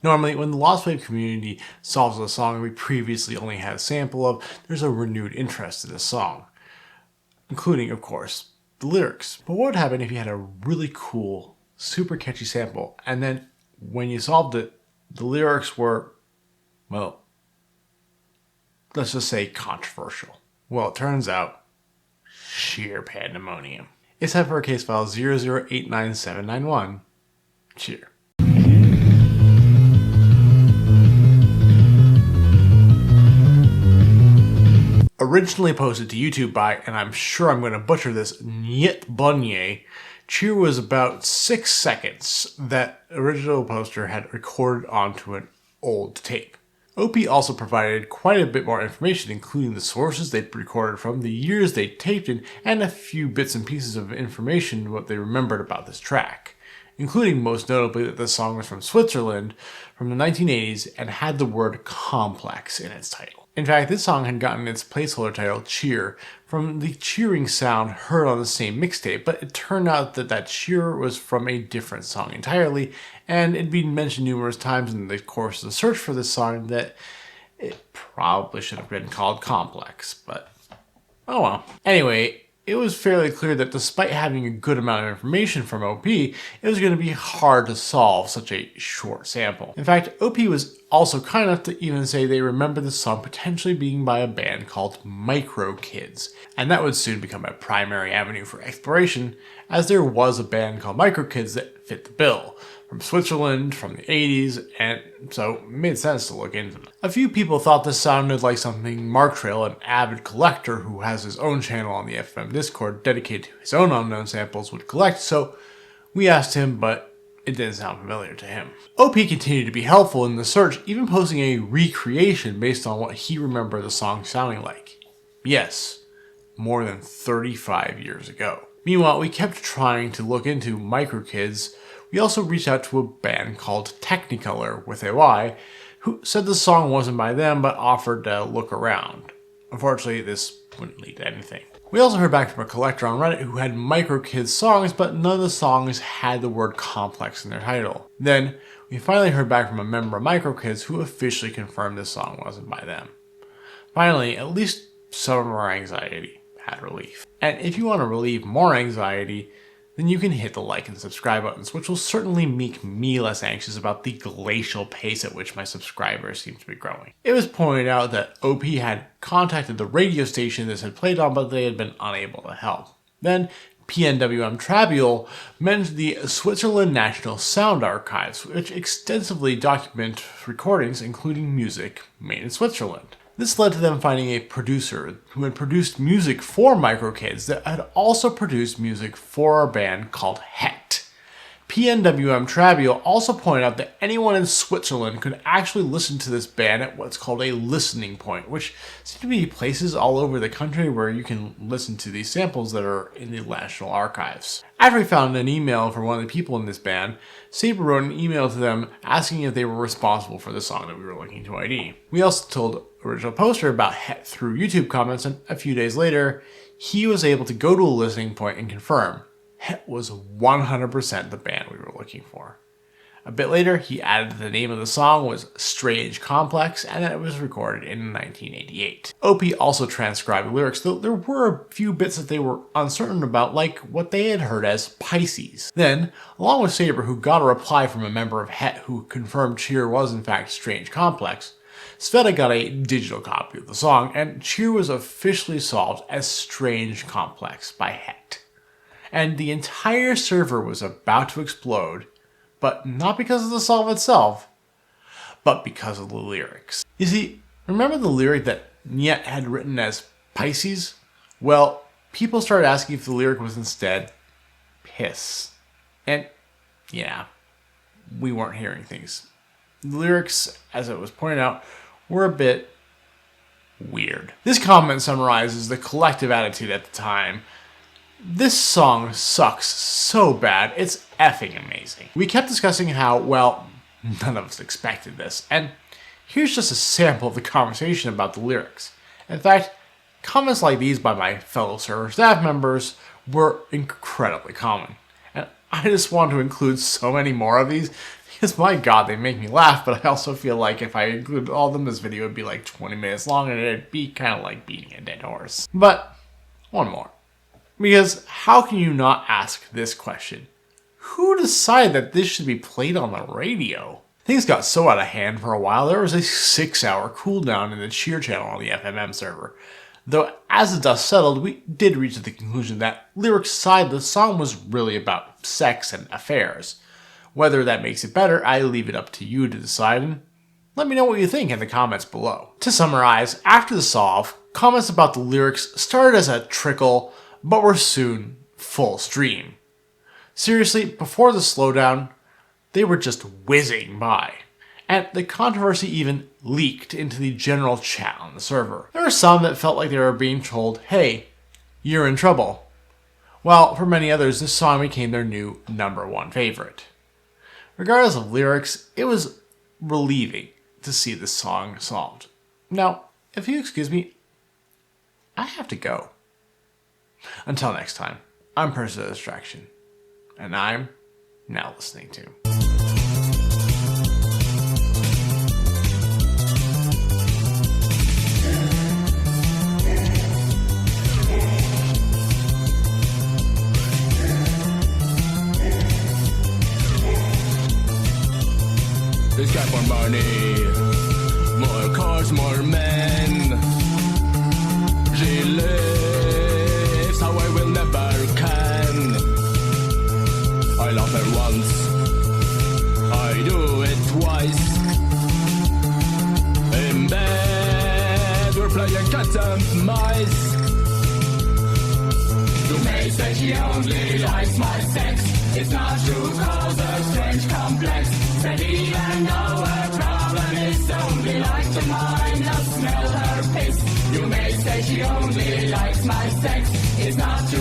Normally, when the Lostwave community solves a song we previously only had a sample of, there's a renewed interest in the song, including, of course, the lyrics. But what would happen if you had a really cool, super catchy sample, and then when you solved it, the lyrics were, well, let's just say controversial? Well, it turns out, sheer pandemonium. It's time for our case file 0089791. Cheer. Originally posted to YouTube by, and I'm sure I'm going to butcher this, 𝕮𝖊𝖊𝖊𝖐, Cheer was about 6 seconds that original poster had recorded onto an old tape. OP also provided quite a bit more information, including the sources they'd recorded from, the years they taped in, and a few bits and pieces of information what they remembered about this track, including most notably that the song was from Switzerland from the 1980s and had the word complex in its title. In fact, this song had gotten its placeholder title, Cheer, from the cheering sound heard on the same mixtape, but it turned out that that cheer was from a different song entirely, and it'd been mentioned numerous times in the course of the search for this song that it probably should have been called Complex, but oh well. Anyway, it was fairly clear that despite having a good amount of information from OP, it was going to be hard to solve such a short sample. In fact, OP was also kind enough to even say they remember the song potentially being by a band called Micro Kids, and that would soon become a primary avenue for exploration, as there was a band called Micro Kids that fit the bill, from Switzerland, from the 80s, and so it made sense to look into them. A few people thought this sounded like something Mark Trail, an avid collector who has his own channel on the FM Discord dedicated to his own unknown samples, would collect, so we asked him, but it didn't sound familiar to him. OP continued to be helpful in the search, even posting a recreation based on what he remembered the song sounding like. Yes, more than 35 years ago. Meanwhile, we kept trying to look into Micro Kids. We also reached out to a band called Technicolor with a Y, who said the song wasn't by them but offered to look around. Unfortunately, this wouldn't lead to anything. We also heard back from a collector on Reddit who had Micro Kids songs, but none of the songs had the word complex in their title. Then, we finally heard back from a member of Micro Kids who officially confirmed this song wasn't by them. Finally, at least some of our anxiety had relief. And if you want to relieve more anxiety, then you can hit the like and subscribe buttons, which will certainly make me less anxious about the glacial pace at which my subscribers seem to be growing. It was pointed out that OP had contacted the radio station this had played on, but they had been unable to help. Then, PNWM-Trabial mentioned the Switzerland National Sound Archives, which extensively document recordings, including music made in Switzerland. This led to them finding a producer who had produced music for Micro Kids that had also produced music for a band called 𝕭𝖏. PNWM-Trabial also pointed out that anyone in Switzerland could actually listen to this band at what's called a listening point, which seem to be places all over the country where you can listen to these samples that are in the National Archives. After we found an email from one of the people in this band, Saber wrote an email to them asking if they were responsible for the song that we were looking to ID. We also told original poster about 𝕭𝖏 through YouTube comments, and a few days later, he was able to go to a listening point and confirm 𝕭𝖏 was 100% the band we were looking for. A bit later, he added that the name of the song was Strange Complex and that it was recorded in 1988. OP also transcribed the lyrics, though there were a few bits that they were uncertain about, like what they had heard as Pisces. Then, along with Saber, who got a reply from a member of 𝕭𝖏 who confirmed Cheer was in fact Strange Complex, sveta got a digital copy of the song, and Cheer was officially solved as Strange Complex by 𝕭𝖏. And the entire server was about to explode, but not because of the song itself, but because of the lyrics. You see, remember the lyric that 𝕮𝖏 had written as Pisces? Well, people started asking if the lyric was instead piss. And yeah, we weren't hearing things. The lyrics, as it was pointed out, were a bit weird. This comment summarizes the collective attitude at the time. This song sucks so bad, it's effing amazing. We kept discussing how, well, none of us expected this, and here's just a sample of the conversation about the lyrics. In fact, comments like these by my fellow server staff members were incredibly common, and I just want to include so many more of these Because my god, they make me laugh, but I also feel like if I included all of them, this video would be like 20 minutes long and it'd be kind of like beating a dead horse. But one more. Because how can you not ask this question? Who decided that this should be played on the radio? Things got so out of hand for a while, there was a 6-hour cooldown in the cheer channel on the FMM server. Though as the dust settled, we did reach the conclusion that lyrics aside, the song was really about sex and affairs. Whether that makes it better, I leave it up to you to decide, and let me know what you think in the comments below. To summarize, after the solve, comments about the lyrics started as a trickle, but were soon full stream. Seriously, before the slowdown, they were just whizzing by. And the controversy even leaked into the general chat on the server. There were some that felt like they were being told, hey, you're in trouble. While for many others, this song became their new #1 favorite. Regardless of lyrics, it was relieving to see this song solved. Now, if you excuse me, I have to go. Until next time, I'm PersonOfDistraction, and I'm now listening to... This guy for money, more cars, more men. She lives how I will never can. I love her once, I do it twice. In bed, we're playing cat and mice. You may say she only likes my sex. It's not true, cause a strange complex. Said even though her problem is only like to mine, I'll smell her piss. You may say she only likes my sex. It's not true.